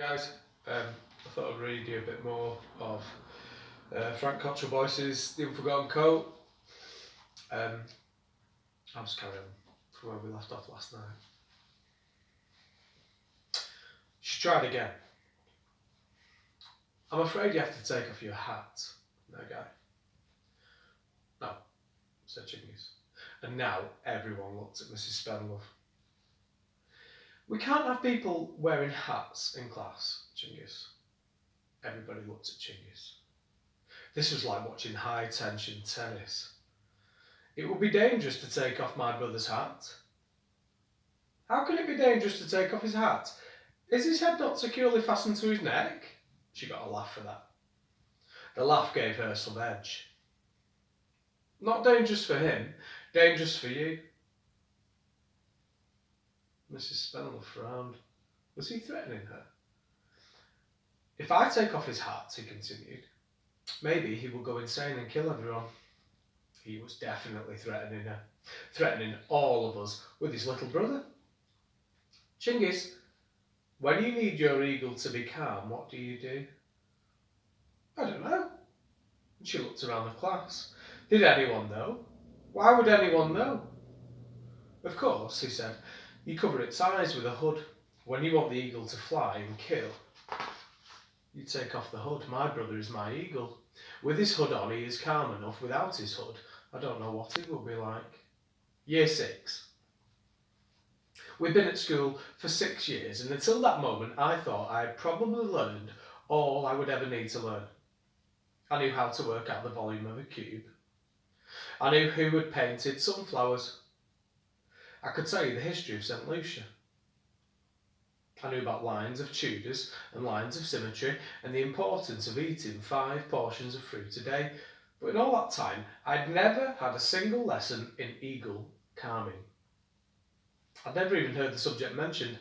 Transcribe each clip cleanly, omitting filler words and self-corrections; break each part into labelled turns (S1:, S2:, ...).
S1: Guys, I thought I'd read you a bit more of Frank Cottrell Boyce's The Unforgotten Coat. I'll just carry on from where we left off last night. She tried again. I'm afraid you have to take off your hat, no guy. No, said Chingies. And now everyone looked at Mrs. Spenlove. We can't have people wearing hats in class, Chingies. Everybody looked at Chingies. This was like watching high-tension tennis. It would be dangerous to take off my brother's hat. How can it be dangerous to take off his hat? Is his head not securely fastened to his neck? She got a laugh for that. The laugh gave her some edge. Not dangerous for him, dangerous for you. Mrs. Spenlow frowned. Was he threatening her? If I take off his hat, he continued, maybe he will go insane and kill everyone. He was definitely threatening her, threatening all of us with his little brother. Chingies, when you need your eagle to be calm, what do you do? I don't know. And she looked around the class. Did anyone know? Why would anyone know? Of course, he said, you cover its eyes with a hood. When you want the eagle to fly and kill, you take off the hood. My brother is my eagle. With his hood on, he is calm enough. Without his hood, I don't know what he will be like. Year 6. We've been at school for 6 years, and until that moment, I thought I had probably learned all I would ever need to learn. I knew how to work out the volume of a cube. I knew who had painted sunflowers. I could tell you the history of St. Lucia. I knew about lines of Tudors and lines of symmetry and the importance of eating 5 portions of fruit a day, but in all that time I'd never had a single lesson in eagle calming. I'd never even heard the subject mentioned.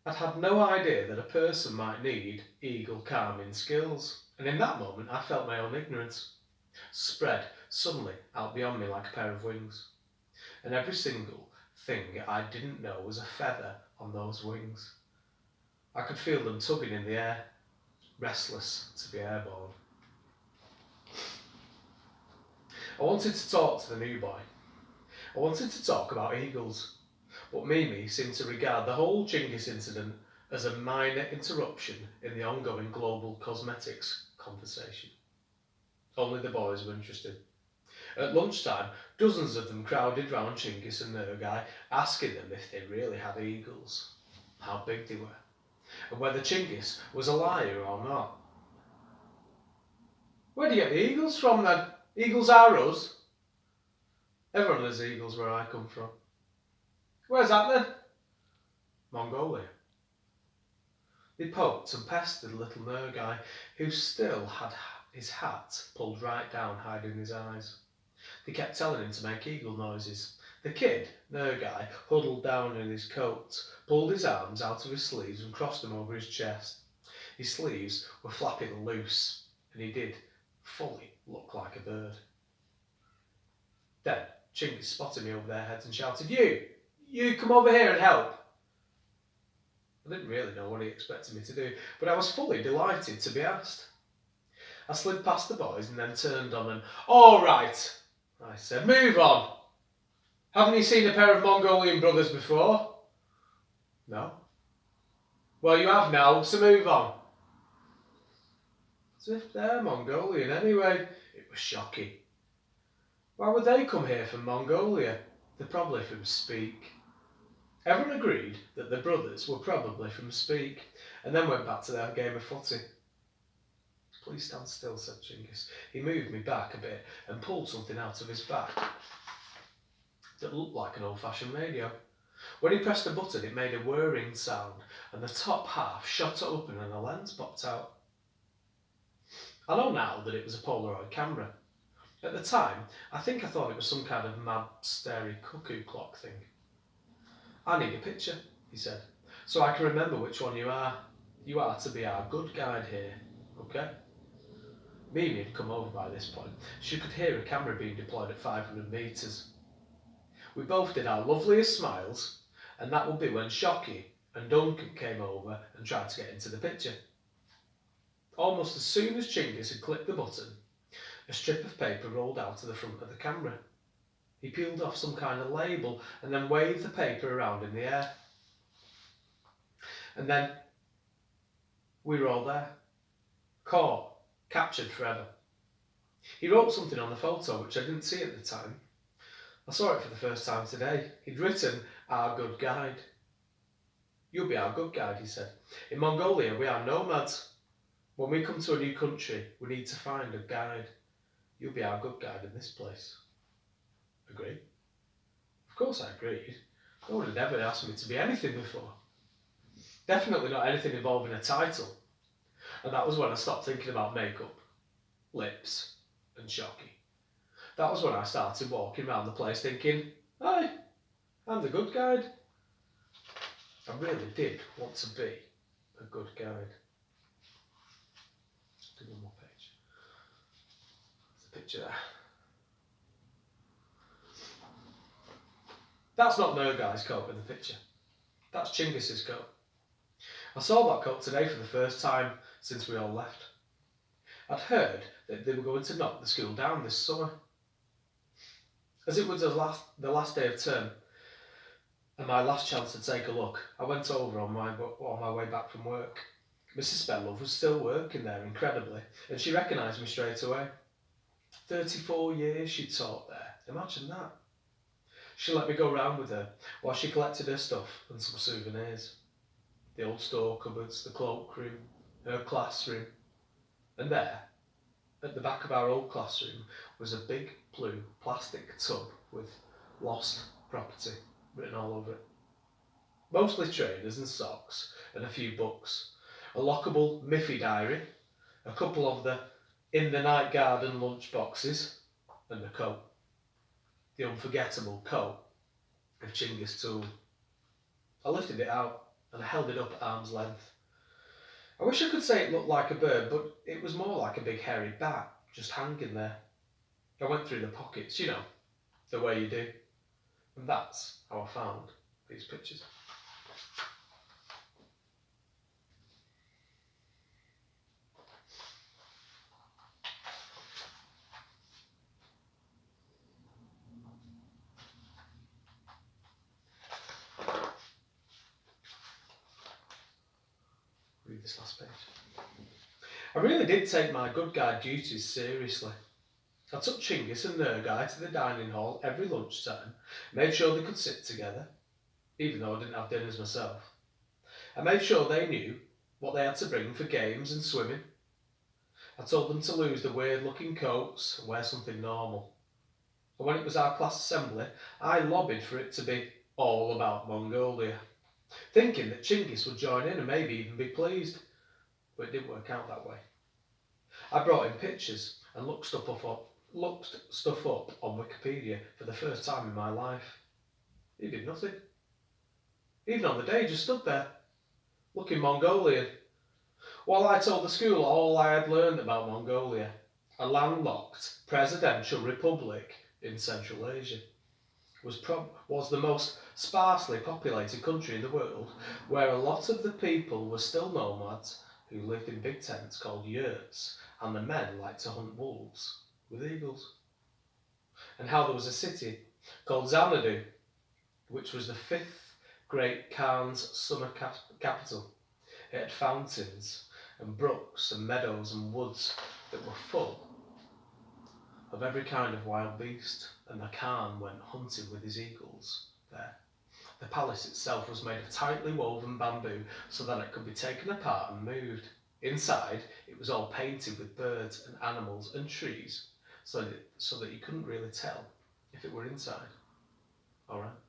S1: I'd had no idea that a person might need eagle calming skills, and in that moment I felt my own ignorance spread suddenly out beyond me like a pair of wings, and every single thing I didn't know was a feather on those wings. I could feel them tugging in the air, restless to be airborne. I wanted to talk to the new boy. I wanted to talk about eagles, but Mimi seemed to regard the whole Chingies incident as a minor interruption in the ongoing global cosmetics conversation. Only the boys were interested. At lunchtime, dozens of them crowded round Chingies and Nurgai, asking them if they really had eagles, how big they were, and whether Chingies was a liar or not. Where do you get the eagles from then? Eagles are us. Everyone has eagles where I come from. Where's that then? Mongolia. They poked and pestered little Nurgai, who still had his hat pulled right down, hiding his eyes. They kept telling him to make eagle noises. The kid, Nurgai, huddled down in his coat, pulled his arms out of his sleeves and crossed them over his chest. His sleeves were flapping loose, and he did fully look like a bird. Then Chingies spotted me over their heads and shouted, You come over here and help. I didn't really know what he expected me to do, but I was fully delighted to be asked. I slid past the boys and then turned on them. All right, I said, move on. Haven't you seen a pair of Mongolian brothers before? No. Well, you have now, so move on. As if they're Mongolian anyway. It was shocking. Why would they come here from Mongolia? They're probably from Speak. Everyone agreed that the brothers were probably from Speak, and then went back to their game of footy. Please stand still, said Chingies. He moved me back a bit and pulled something out of his back that looked like an old-fashioned radio. When he pressed the button, it made a whirring sound, and the top half shot open and a lens popped out. I know now that it was a Polaroid camera. At the time, I think I thought it was some kind of mad, starry cuckoo clock thing. I need a picture, he said, so I can remember which one you are. You are to be our good guide here, okay? Mimi had come over by this point. She could hear a camera being deployed at 500 metres. We both did our loveliest smiles, and that would be when Shocky, and Duncan came over and tried to get into the picture. Almost as soon as Chinggis had clicked the button, a strip of paper rolled out to the front of the camera. He peeled off some kind of label and then waved the paper around in the air. And then we were all there. Caught, captured forever. He wrote something on the photo which I didn't see at the time. I saw it for the first time today. He'd written, "Our good guide." "You'll be our good guide," he said. "In Mongolia we are nomads. When we come to a new country, we need to find a guide. You'll be our good guide in this place." Agree? Of course I agreed. No one had ever asked me to be anything before. Definitely not anything involving a title. And that was when I stopped thinking about makeup, lips, and shocky. That was when I started walking around the place thinking, "Hi, I'm the good guide." I really did want to be a good guide. Do one more page. There's a picture there. That's not Nurgai's coat in the picture. That's Chinggis's coat. I saw that coat today for the first time since we all left. I'd heard that they were going to knock the school down this summer. As it was the last day of term and my last chance to take a look, I went over on my way back from work. Mrs. Spellove was still working there, incredibly, and she recognised me straight away. 34 years she'd taught there. Imagine that. She let me go round with her while she collected her stuff and some souvenirs. The old store cupboards, the cloakroom, her classroom. And there, at the back of our old classroom, was a big blue plastic tub with "Lost Property" written all over it. Mostly trainers and socks and a few books. A lockable Miffy diary, a couple of the In the Night Garden lunch boxes, and a coat. The unforgettable coat of Chinggis Tool. I lifted it out and I held it up at arm's length. I wish I could say it looked like a bird, but it was more like a big hairy bat just hanging there. I went through the pockets, the way you do. And that's how I found these pictures. Read this last page. I really did take my good guide duties seriously. I took Chinggis and Nurgai to the dining hall every lunchtime, made sure they could sit together, even though I didn't have dinners myself. I made sure they knew what they had to bring for games and swimming. I told them to lose the weird looking coats and wear something normal. And when it was our class assembly, I lobbied for it to be all about Mongolia, thinking that Chinggis would join in and maybe even be pleased. But it didn't work out that way. I brought in pictures and looked stuff up on Wikipedia for the first time in my life. He did nothing. Even on the day, he just stood there, looking Mongolian, while I told the school all I had learned about Mongolia, a landlocked presidential republic in Central Asia. Was the most sparsely populated country in the world, where a lot of the people were still nomads who lived in big tents called yurts, and the men liked to hunt wolves with eagles. And how there was a city called Xanadu, which was the fifth great Khan's summer capital. It had fountains and brooks and meadows and woods that were full of every kind of wild beast, and the Khan went hunting with his eagles there. The palace itself was made of tightly woven bamboo so that it could be taken apart and moved. Inside, it was all painted with birds and animals and trees so that you couldn't really tell if it were inside or out.